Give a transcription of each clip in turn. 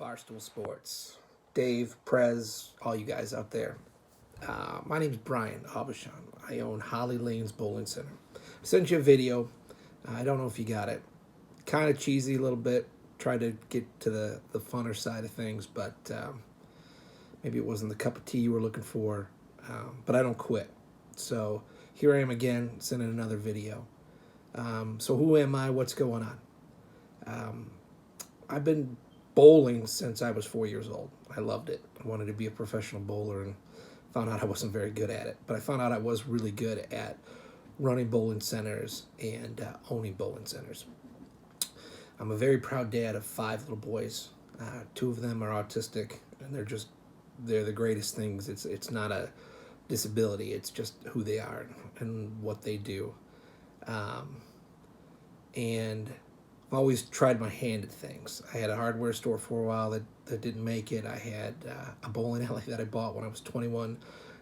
Barstool Sports. Dave, Prez, all you guys out there. My name's Brian Abashan. I own Holly Lanes Bowling Center. I sent you a video. I don't know if you got it. Kind of cheesy a little bit. Tried to get to the funner side of things, but maybe it wasn't the cup of tea you were looking for. But I don't quit. So here I am again, sending another video. So who am I? What's going on? I've been bowling since I was 4 years old. I loved it. I wanted to be a professional bowler and found out I wasn't very good at it. But I found out I was really good at running bowling centers and owning bowling centers. I'm a very proud dad of 5 little boys. 2 of them are autistic, and they're the greatest things. It's not a disability. It's just who they are and what they do. And I've always tried my hand at things. I had a hardware store for a while that didn't make it. I had a bowling alley that I bought when I was 21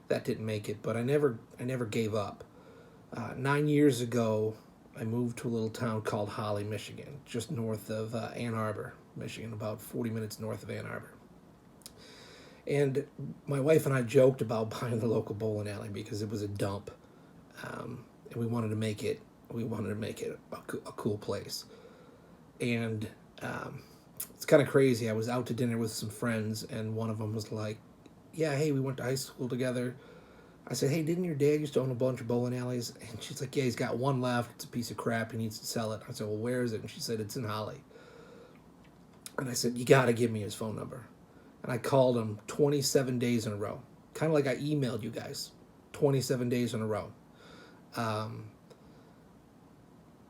that didn't make it, but I never gave up. 9 years ago, I moved to a little town called Holly, Michigan, just north of Ann Arbor, Michigan, about 40 minutes north of Ann Arbor. And my wife and I joked about buying the local bowling alley because it was a dump, and we wanted to make it a cool place. And it's kind of crazy. I was out to dinner with some friends, and one of them was like, yeah, hey, we went to high school together. I said, hey, didn't your dad used to own a bunch of bowling alleys? And she's like, yeah, he's got one left. It's a piece of crap. He needs to sell it. I said, well, where is it? And she said, it's in Holly. And I said, you got to give me his phone number. And I called him 27 days in a row, kind of like I emailed you guys, 27 days in a row. And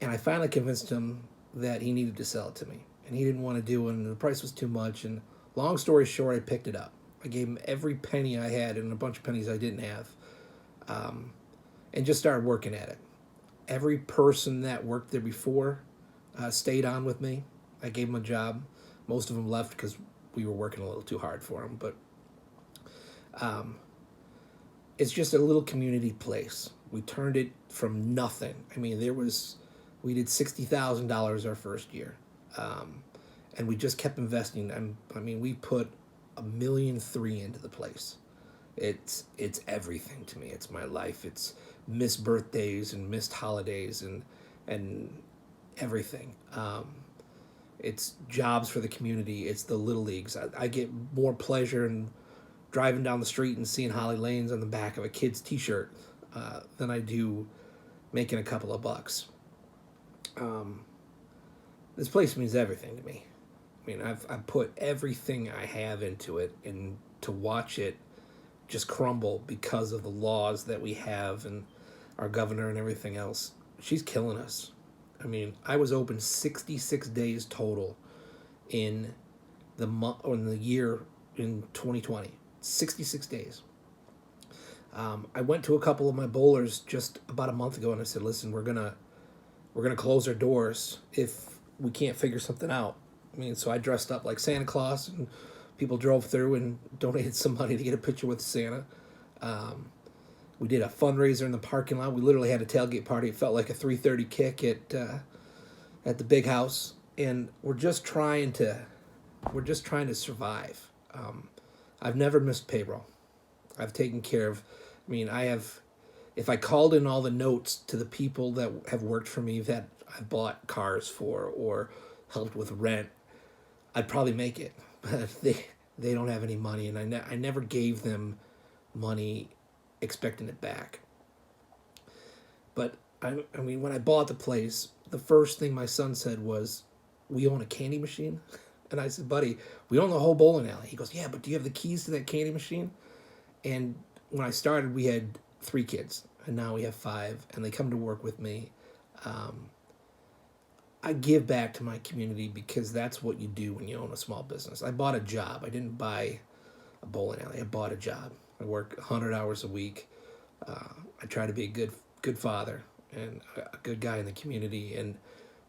I finally convinced him that he needed to sell it to me. And he didn't want to do it, and the price was too much. And long story short, I picked it up. I gave him every penny I had and a bunch of pennies I didn't have, and just started working at it. Every person that worked there before stayed on with me. I gave them a job. Most of them left because we were working a little too hard for them. But it's just a little community place. We turned it from nothing. I mean, we did $60,000 our first year, and we just kept investing. We put $1.3 million into the place. It's everything to me. It's my life. It's missed birthdays and missed holidays and everything. It's jobs for the community. It's the little leagues. I get more pleasure in driving down the street and seeing Holly Lanes on the back of a kid's T-shirt than I do making a couple of bucks. This place means everything to me. I mean, I've put everything I have into it, and to watch it just crumble because of the laws that we have and our governor and everything else. She's killing us. I mean, I was open 66 days total in the month or in the year in 2020. 66 days. I went to a couple of my bowlers just about a month ago, and I said, listen, we're gonna close our doors if we can't figure something out. I mean, so I dressed up like Santa Claus, and people drove through and donated some money to get a picture with Santa. We did a fundraiser in the parking lot. We literally had a tailgate party. It felt like a 3:30 kick at the big house, and we're just trying to survive. I've never missed payroll. I've taken care of. I mean, if I called in all the notes to the people that have worked for me that I bought cars for or helped with rent, I'd probably make it. But they don't have any money, and I never gave them money expecting it back. But I mean, when I bought the place, the first thing my son said was, we own a candy machine? And I said, buddy, we own the whole bowling alley. He goes, yeah, but do you have the keys to that candy machine? And when I started, we had 3 kids, and now we have 5, and they come to work with me. I give back to my community because that's what you do when you own a small business. I bought a job. I didn't buy a bowling alley. I bought a job. I work 100 hours a week. I try to be a good father and a good guy in the community. And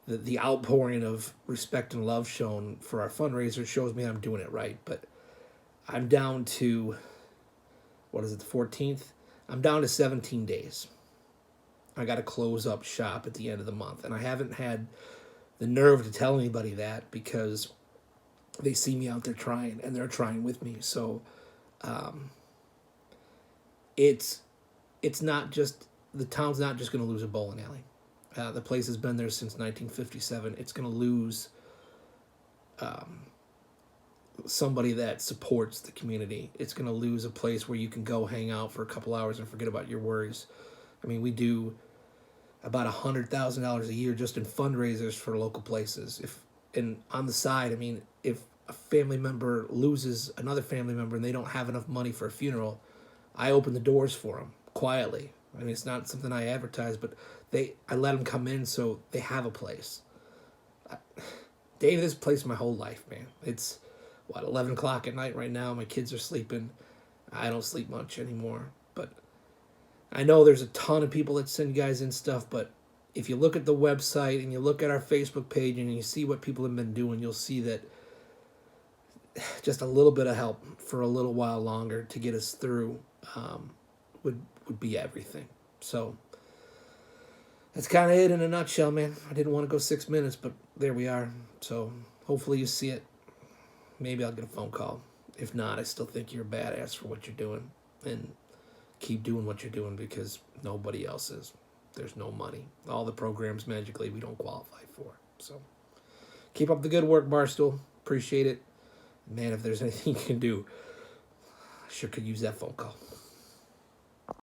the outpouring of respect and love shown for our fundraiser shows me I'm doing it right. But I'm down to, the 14th? I'm down to 17 days. I got to close up shop at the end of the month. And I haven't had the nerve to tell anybody that because they see me out there trying, and they're trying with me. So it's not just, the town's not just going to lose a bowling alley. The place has been there since 1957. It's going to lose somebody that supports the community. It's going to lose a place where you can go hang out for a couple hours and forget about your worries. I mean, we do about $100,000 a year just in fundraisers for local places. And on the side, I mean, if a family member loses another family member and they don't have enough money for a funeral, I open the doors for them quietly. I mean, it's not something I advertise, but I let them come in so they have a place. Dated this place my whole life, man. It's, 11 o'clock at night right now. My kids are sleeping. I don't sleep much anymore. But I know there's a ton of people that send guys in stuff, but if you look at the website and you look at our Facebook page and you see what people have been doing, you'll see that just a little bit of help for a little while longer to get us through would be everything. So that's kind of it in a nutshell, man. I didn't want to go 6 minutes, but there we are. So hopefully you see it. Maybe I'll get a phone call. If not, I still think you're a badass for what you're doing. And keep doing what you're doing because nobody else is. There's no money. All the programs magically we don't qualify for. So keep up the good work, Barstool. Appreciate it. Man, if there's anything you can do, I sure could use that phone call.